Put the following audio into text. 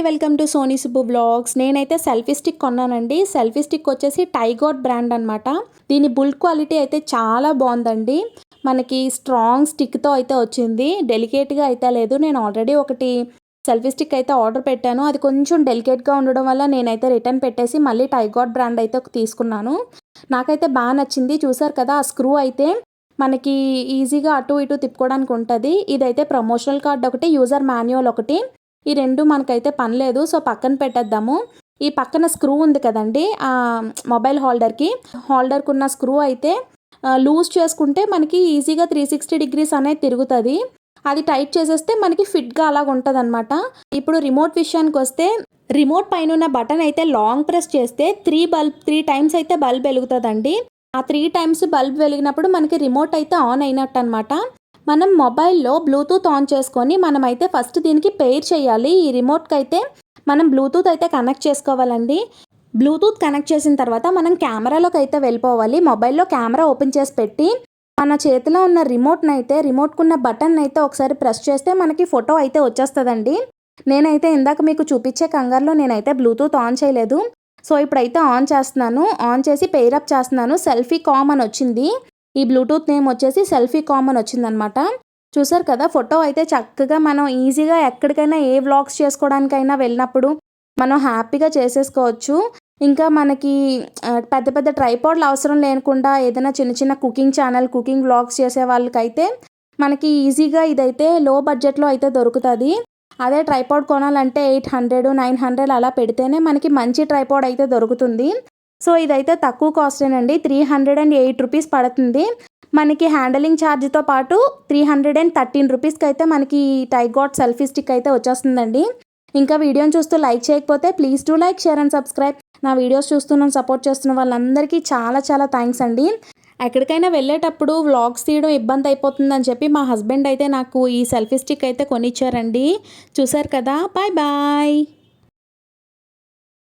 Welcome to Soni Subbu blogs. నేనైతే selfie stick కొన్నానండి. Selfie stick వచ్చేసి టైగాట్ బ్రాండ్ అనమాట. దీని బుల్డ్ క్వాలిటీ అయితే చాలా బాగుందండి. మనకి స్ట్రాంగ్ స్టిక్తో అయితే వచ్చింది, డెలికేట్గా అయితే లేదు. నేను ఆల్రెడీ ఒకటి సెల్ఫీ స్టిక్ అయితే ఆర్డర్ పెట్టాను. అది కొంచెం డెలికేట్గా ఉండడం వల్ల నేనైతే రిటర్న్ పెట్టేసి మళ్ళీ టైగాట్ బ్రాండ్ అయితే తీసుకున్నాను. నాకైతే బాగా నచ్చింది. చూసారు కదా, ఆ స్క్రూ అయితే మనకి ఈజీగా అటు ఇటు తిప్పుకోవడానికి ఉంటుంది. ఇదైతే ప్రమోషనల్ కార్డ్ ఒకటి, యూజర్ మాన్యువల్ ఒకటి, ఈ రెండు మనకైతే పని లేదు. సో పక్కన పెట్టేద్దాము. ఈ పక్కన స్క్రూ ఉంది కదండి, మొబైల్ హోల్డర్కి ఉన్న స్క్రూ అయితే లూజ్ చేసుకుంటే మనకి ఈజీగా 360 డిగ్రీస్ అనేది తిరుగుతుంది. అది టైట్ చేసేస్తే మనకి ఫిట్గా అలాగ ఉంటుంది అనమాట. ఇప్పుడు రిమోట్ విషయానికి వస్తే, రిమోట్ పైన ఉన్న బటన్ అయితే లాంగ్ ప్రెస్ చేస్తే 3 టైమ్స్ అయితే బల్బ్ వెలుగుతుందండి. ఆ 3 టైమ్స్ బల్బ్ వెలిగినప్పుడు మనకి రిమోట్ అయితే ఆన్ అయినట్టు అనమాట. మనం మొబైల్లో బ్లూటూత్ ఆన్ చేసుకొని మనమైతే ఫస్ట్ దీనికి పెయిర్ చేయాలి. ఈ రిమోట్కి అయితే మనం బ్లూటూత్ అయితే కనెక్ట్ చేసుకోవాలండి. బ్లూటూత్ కనెక్ట్ చేసిన తర్వాత మనం కెమెరాలోకి అయితే వెళ్ళిపోవాలి. మొబైల్లో కెమెరా ఓపెన్ చేసి పెట్టి మన చేతిలో ఉన్న రిమోట్కున్న బటన్ అయితే ఒకసారి ప్రెస్ చేస్తే మనకి ఫోటో అయితే వచ్చేస్తుందండి. నేనైతే ఇందాక మీకు చూపించే కంగారులో నేనైతే బ్లూటూత్ ఆన్ చేయలేదు. సో ఇప్పుడైతే ఆన్ చేస్తున్నాను. ఆన్ చేసి పెయిర్ అప్ చేస్తున్నాను. సెల్ఫీ కామ్ అని వచ్చింది. ఈ బ్లూటూత్ నేమ్ వచ్చేసి సెల్ఫీ కామ్ అని వచ్చిందనమాట. చూసారు కదా, ఫోటో అయితే చక్కగా మనం ఈజీగా ఎక్కడికైనా ఏ వ్లాగ్స్ చేసుకోవడానికైనా వెళ్ళినప్పుడు మనం హ్యాపీగా చేసేసుకోవచ్చు. ఇంకా మనకి పెద్ద పెద్ద ట్రైపాడ్లు అవసరం లేకుండా ఏదైనా చిన్న చిన్న కుకింగ్ ఛానల్, కుకింగ్ వ్లాగ్స్ చేసే వాళ్ళకైతే మనకి ఈజీగా ఇదైతే లో బడ్జెట్లో అయితే దొరుకుతుంది. అదే ట్రైపాడ్ కొనాలంటే 800, 900 అలా పెడితేనే మనకి మంచి ట్రైపాడ్ అయితే దొరుకుతుంది. సో ఇదైతే తక్కువ కాస్టేనండి, 308 రూపీస్ పడుతుంది. మనకి హ్యాండలింగ్ ఛార్జ్తో పాటు 313 రూపీస్కి అయితే మనకి టైగాట్ సెల్ఫీ స్టిక్ అయితే వచ్చేస్తుందండి. ఇంకా వీడియోని చూస్తూ లైక్ చేయకపోతే please do like, share and subscribe. నా వీడియోస్ చూస్తున్న సపోర్ట్ చేస్తున్న వాళ్ళందరికీ చాలా చాలా థ్యాంక్స్ అండి. ఎక్కడికైనా వెళ్ళేటప్పుడు వ్లాగ్స్ తీయడం ఇబ్బంది అయిపోతుందని చెప్పి మా హస్బెండ్ అయితే నాకు ఈ సెల్ఫీ స్టిక్ అయితే కొనిచ్చారండి. చూసారు కదా, బాయ్ బాయ్.